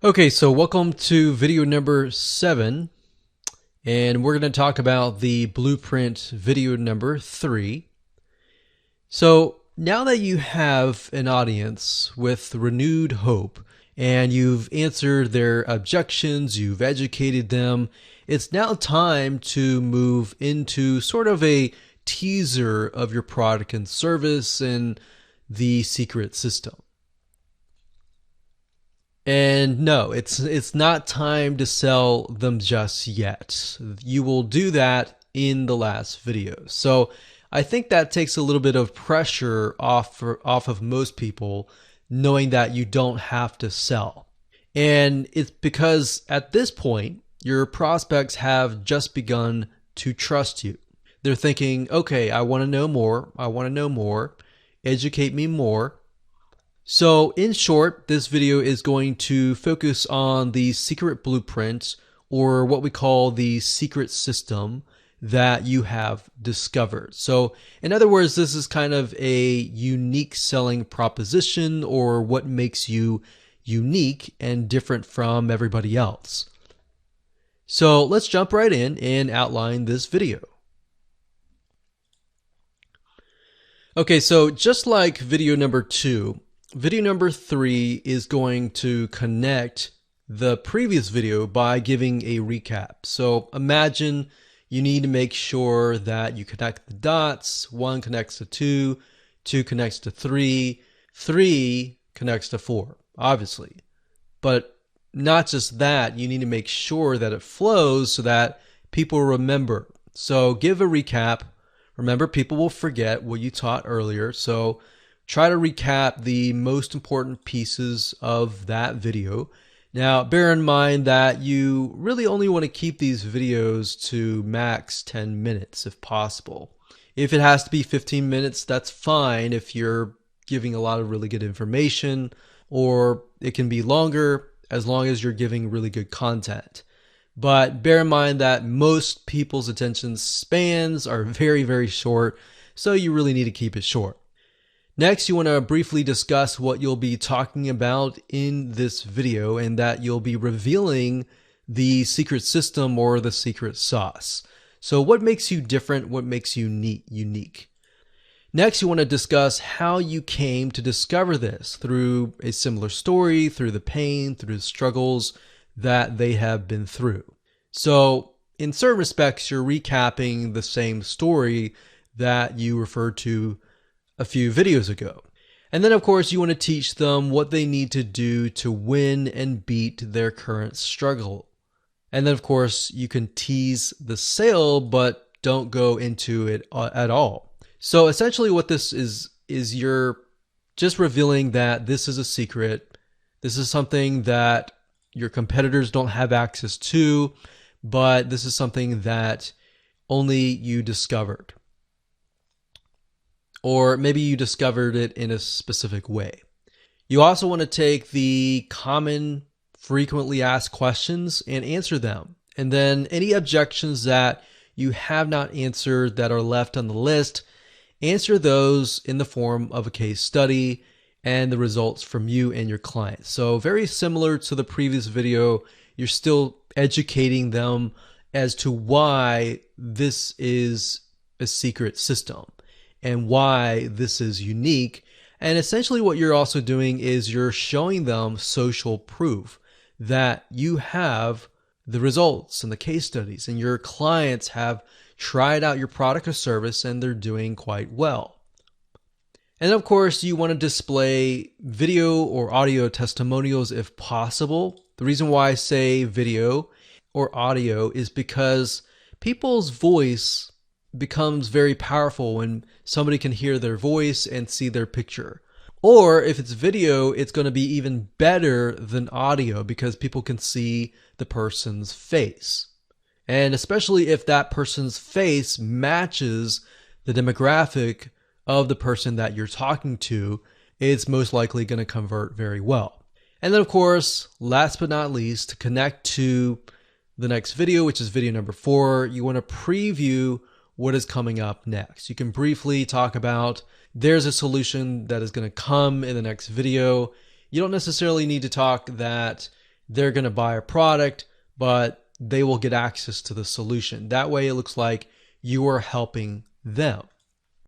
Okay, so welcome to video number 7, and we're going to talk about the blueprint video number 3. So now that you have an audience with renewed hope and you've answered their objections, you've educated them, it's now time to move into sort of a teaser of your product and service and the secret system. And no, it's not time to sell them just yet. You will do that in the last video. So I think that takes a little bit of pressure off of most people, knowing that you don't have to sell. And it's because at this point, your prospects have just begun to trust you. They're thinking, okay, I want to know more. I want to know more. Educate me more. So in short, this video is going to focus on the secret blueprint, or what we call the secret system that you have discovered. So in other words, this is kind of a unique selling proposition, or what makes you unique and different from everybody else. So let's jump right in and outline this video. Okay, so just like video number 2, video number 3 is going to connect the previous video by giving a recap. So imagine you need to make sure that you connect the dots. 1 connects to 2, 2 connects to 3, 3 connects to 4, obviously. But not just that, you need to make sure that it flows so that people remember. So give a recap. Remember, people will forget what you taught earlier. So try to recap the most important pieces of that video. Now, bear in mind that you really only want to keep these videos to max 10 minutes if possible. If it has to be 15 minutes, that's fine if you're giving a lot of really good information, or it can be longer as long as you're giving really good content. But bear in mind that most people's attention spans are very, very short, so you really need to keep it short. Next, you want to briefly discuss what you'll be talking about in this video, and that you'll be revealing the secret system or the secret sauce. So what makes you different? What makes you unique? Next, you want to discuss how you came to discover this through a similar story, through the pain, through the struggles that they have been through. So in certain respects, you're recapping the same story that you referred to a few videos ago. And then of course you want to teach them what they need to do to win and beat their current struggle. And then of course you can tease the sale, but don't go into it at all. So essentially what this is you're just revealing that this is a secret. This is something that your competitors don't have access to, but this is something that only you discovered. Or maybe you discovered it in a specific way. You also want to take the common, frequently asked questions and answer them. And then any objections that you have not answered that are left on the list, answer those in the form of a case study and the results from you and your client. So very similar to the previous video, you're still educating them as to why this is a secret system and why this is unique. And essentially what you're also doing is you're showing them social proof that you have the results and the case studies, and your clients have tried out your product or service and they're doing quite well. And of course, you want to display video or audio testimonials if possible. The reason why I say video or audio is because people's voice becomes very powerful when somebody can hear their voice and see their picture. Or if it's video, it's going to be even better than audio because people can see the person's face. And especially if that person's face matches the demographic of the person that you're talking to, it's most likely going to convert very well. And then of course, last but not least, to connect to the next video, which is video number 4, you want to preview what is coming up next. You can briefly talk about there's a solution that is going to come in the next video. You don't necessarily need to talk that they're going to buy a product, but they will get access to the solution. That way it looks like you are helping them.